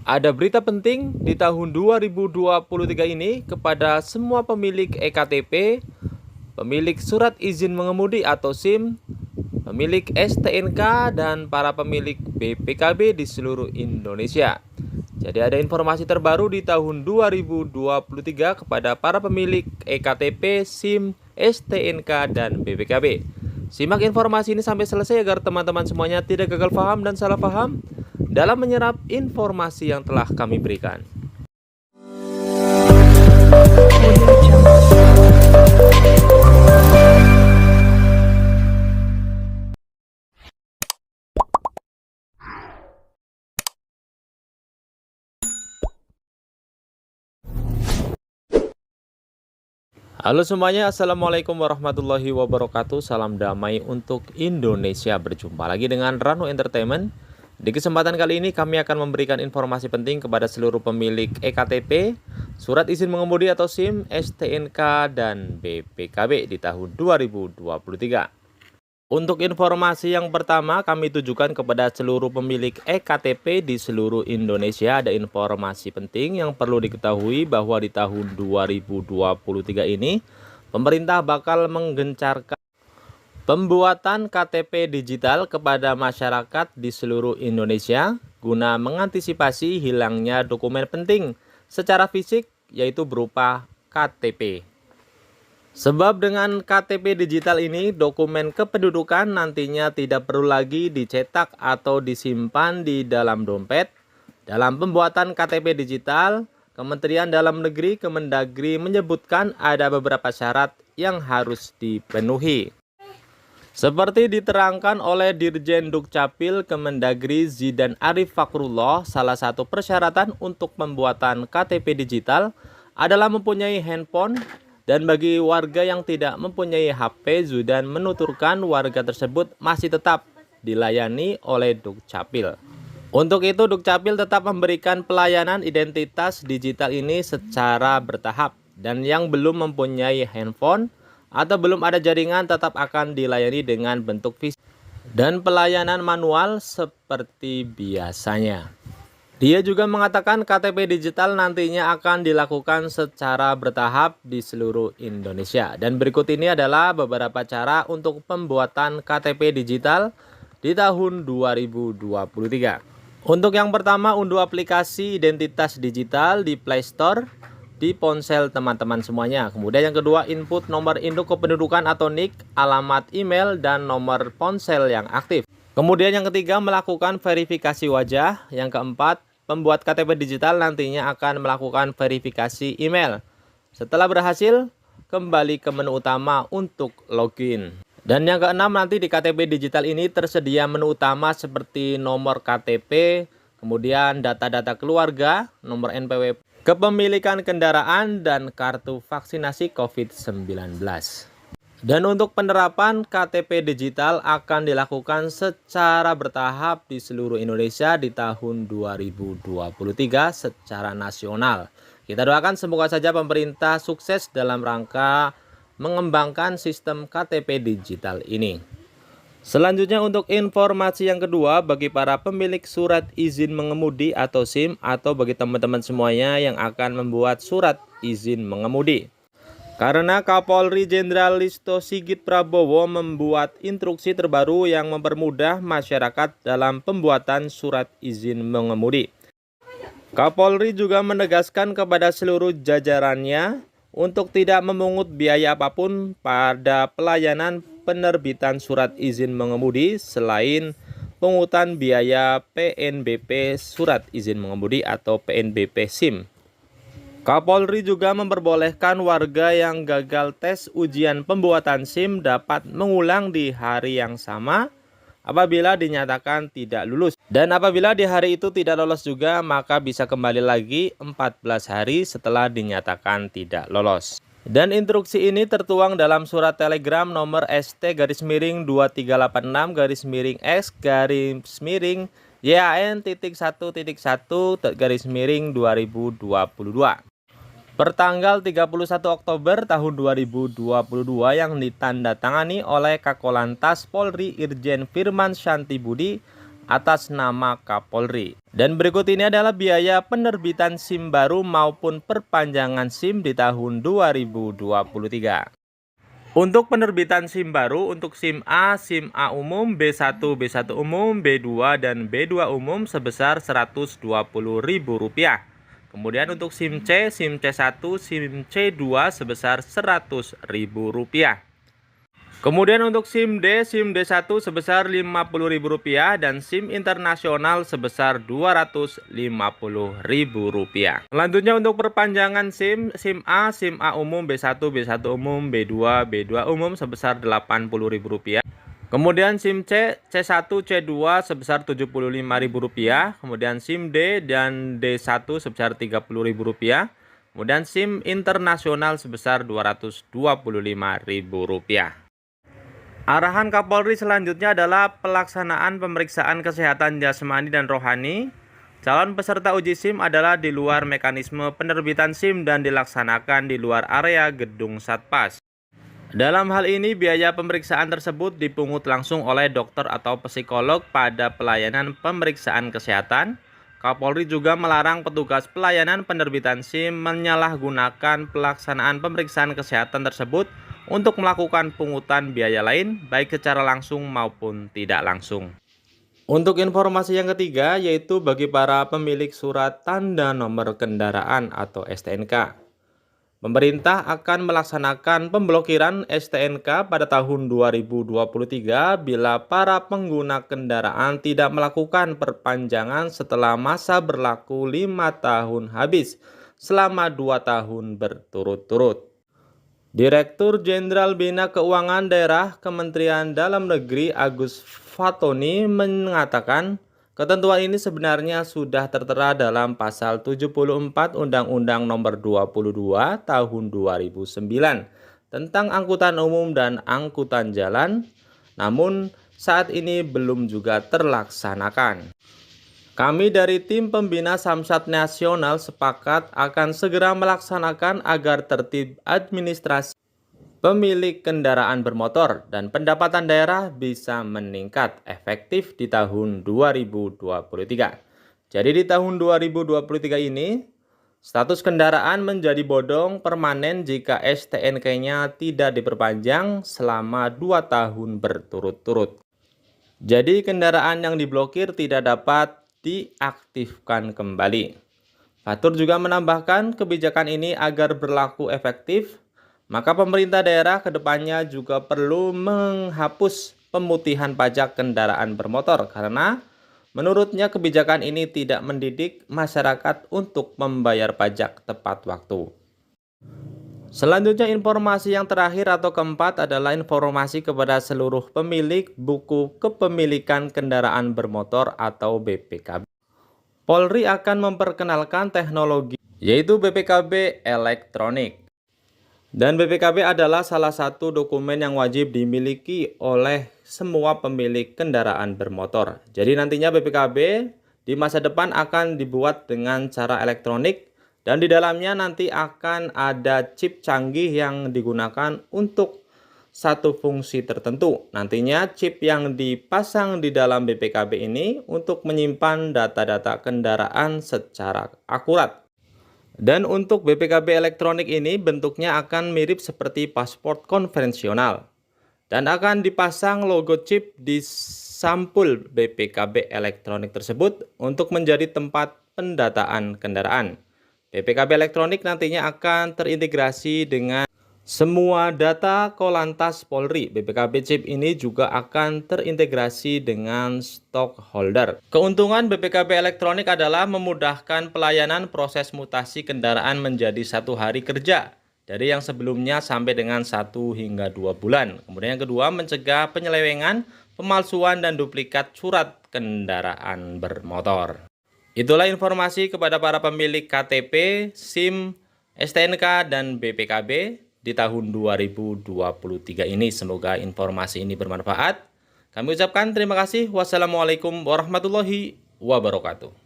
Ada berita penting di tahun 2023 ini kepada semua pemilik EKTP, pemilik surat izin mengemudi atau SIM, pemilik STNK, dan para pemilik BPKB di seluruh Indonesia. Jadi ada informasi terbaru di tahun 2023 kepada para pemilik EKTP, SIM, STNK, dan BPKB. Simak informasi ini sampai selesai agar teman-teman semuanya tidak gagal paham dan salah paham dalam menyerap informasi yang telah kami berikan. Halo semuanya, Assalamualaikum warahmatullahi wabarakatuh. Salam damai untuk Indonesia. Berjumpa lagi dengan Ranu Entertainment. Di kesempatan kali ini kami akan memberikan informasi penting kepada seluruh pemilik EKTP, surat izin mengemudi atau SIM, STNK, dan BPKB di tahun 2023. Untuk informasi yang pertama kami tujukan kepada seluruh pemilik EKTP di seluruh Indonesia. Ada informasi penting yang perlu diketahui bahwa di tahun 2023 ini pemerintah bakal menggencarkan pembuatan KTP digital kepada masyarakat di seluruh Indonesia guna mengantisipasi hilangnya dokumen penting secara fisik yaitu berupa KTP. Sebab dengan KTP digital ini, dokumen kependudukan nantinya tidak perlu lagi dicetak atau disimpan di dalam dompet. Dalam pembuatan KTP digital, Kementerian Dalam Negeri Kemendagri menyebutkan ada beberapa syarat yang harus dipenuhi. Seperti diterangkan oleh Dirjen Dukcapil Kemendagri Zidan Arif Fakrullah, salah satu persyaratan untuk pembuatan KTP digital adalah mempunyai handphone. Dan bagi warga yang tidak mempunyai HP, Zudan menuturkan warga tersebut masih tetap dilayani oleh Dukcapil. Untuk itu, Dukcapil tetap memberikan pelayanan identitas digital ini secara bertahap. Dan yang belum mempunyai handphone atau belum ada jaringan tetap akan dilayani dengan bentuk fisik dan pelayanan manual seperti biasanya. Dia juga mengatakan KTP digital nantinya akan dilakukan secara bertahap di seluruh Indonesia. Dan berikut ini adalah beberapa cara untuk pembuatan KTP digital di tahun 2023. Untuk yang pertama, unduh aplikasi identitas digital di Play Store di ponsel teman-teman semuanya. Kemudian yang kedua, input nomor induk kependudukan atau NIK, alamat email, dan nomor ponsel yang aktif. Kemudian yang ketiga, melakukan verifikasi wajah. Yang keempat, pembuat KTP digital nantinya akan melakukan verifikasi email. Setelah berhasil, kembali ke menu utama untuk login. Dan yang keenam, nanti di KTP digital ini tersedia menu utama seperti nomor KTP, kemudian data-data keluarga, nomor NPWP, kepemilikan kendaraan, dan kartu vaksinasi COVID-19. Dan untuk penerapan KTP digital akan dilakukan secara bertahap di seluruh Indonesia di tahun 2023 secara nasional. Kita doakan semoga saja pemerintah sukses dalam rangka mengembangkan sistem KTP digital ini. Selanjutnya untuk informasi yang kedua, bagi para pemilik surat izin mengemudi atau SIM atau bagi teman-teman semuanya yang akan membuat surat izin mengemudi. Karena Kapolri Jenderal Listio Sigit Prabowo membuat instruksi terbaru yang mempermudah masyarakat dalam pembuatan surat izin mengemudi. Kapolri juga menegaskan kepada seluruh jajarannya untuk tidak memungut biaya apapun pada pelayanan penerbitan surat izin mengemudi selain pungutan biaya PNBP surat izin mengemudi atau PNBP SIM. Kapolri juga memperbolehkan warga yang gagal tes ujian pembuatan SIM dapat mengulang di hari yang sama apabila dinyatakan tidak lulus. Dan apabila di hari itu tidak lolos juga, maka bisa kembali lagi 14 hari setelah dinyatakan tidak lolos. Dan instruksi ini tertuang dalam surat telegram nomor ST-miring 238/X-1.1/2022 pertanggal 31 Oktober tahun 2022 yang ditandatangani oleh Kakor Lantas Polri Irjen Firman Shanti Budi atas nama Kapolri. Dan berikut ini adalah biaya penerbitan SIM baru maupun perpanjangan SIM di tahun 2023. Untuk penerbitan SIM baru, untuk SIM A umum, B1 umum, B2 dan B2 umum sebesar Rp120.000. Kemudian untuk SIM C1, SIM C2 sebesar Rp100.000. Kemudian untuk SIM D1 sebesar Rp50.000 dan SIM internasional sebesar Rp250.000. Selanjutnya untuk perpanjangan SIM A umum, B1 umum, B2 umum sebesar Rp80.000. Kemudian SIM C1, C2 sebesar Rp75.000. Kemudian SIM D dan D1 sebesar Rp30.000. Kemudian SIM internasional sebesar Rp225.000. Arahan Kapolri selanjutnya adalah pelaksanaan pemeriksaan kesehatan jasmani dan rohani. Calon peserta uji SIM adalah di luar mekanisme penerbitan SIM dan dilaksanakan di luar area gedung Satpas. Dalam hal ini, biaya pemeriksaan tersebut dipungut langsung oleh dokter atau psikolog pada pelayanan pemeriksaan kesehatan. Kapolri juga melarang petugas pelayanan penerbitan SIM menyalahgunakan pelaksanaan pemeriksaan kesehatan tersebut untuk melakukan pungutan biaya lain, baik secara langsung maupun tidak langsung. Untuk informasi yang ketiga, yaitu bagi para pemilik surat tanda nomor kendaraan atau STNK. Pemerintah akan melaksanakan pemblokiran STNK pada tahun 2023 bila para pengguna kendaraan tidak melakukan perpanjangan setelah masa berlaku 5 tahun habis selama 2 tahun berturut-turut. Direktur Jenderal Bina Keuangan Daerah Kementerian Dalam Negeri Agus Fatoni mengatakan ketentuan ini sebenarnya sudah tertera dalam pasal 74 Undang-Undang Nomor 22 Tahun 2009 tentang angkutan umum dan angkutan jalan, namun saat ini belum juga terlaksanakan. Kami dari tim pembina Samsat Nasional sepakat akan segera melaksanakan agar tertib administrasi pemilik kendaraan bermotor dan pendapatan daerah bisa meningkat efektif di tahun 2023. Jadi di tahun 2023 ini, status kendaraan menjadi bodong permanen jika STNK-nya tidak diperpanjang selama 2 tahun berturut-turut. Jadi kendaraan yang diblokir tidak dapat diaktifkan kembali. Fatur juga menambahkan kebijakan ini agar berlaku efektif, maka pemerintah daerah kedepannya juga perlu menghapus pemutihan pajak kendaraan bermotor karena menurutnya kebijakan ini tidak mendidik masyarakat untuk membayar pajak tepat waktu. Selanjutnya informasi yang terakhir atau keempat adalah informasi kepada seluruh pemilik buku kepemilikan kendaraan bermotor atau BPKB. Polri akan memperkenalkan teknologi yaitu BPKB elektronik. Dan BPKB adalah salah satu dokumen yang wajib dimiliki oleh semua pemilik kendaraan bermotor. Jadi nantinya BPKB di masa depan akan dibuat dengan cara elektronik. Dan di dalamnya nanti akan ada chip canggih yang digunakan untuk satu fungsi tertentu. Nantinya chip yang dipasang di dalam BPKB ini untuk menyimpan data-data kendaraan secara akurat. Dan untuk BPKB elektronik ini bentuknya akan mirip seperti paspor konvensional. Dan akan dipasang logo chip di sampul BPKB elektronik tersebut untuk menjadi tempat pendataan kendaraan. BPKB elektronik nantinya akan terintegrasi dengan semua data Korlantas Polri. BPKB chip ini juga akan terintegrasi dengan stockholder. Keuntungan BPKB elektronik adalah memudahkan pelayanan proses mutasi kendaraan menjadi 1 hari kerja dari yang sebelumnya sampai dengan 1 hingga 2 bulan. Kemudian yang kedua, mencegah penyelewengan, pemalsuan dan duplikat surat kendaraan bermotor. Itulah informasi kepada para pemilik KTP, SIM, STNK, dan BPKB di tahun 2023 ini. Semoga informasi ini bermanfaat. Kami ucapkan terima kasih. Wassalamualaikum warahmatullahi wabarakatuh.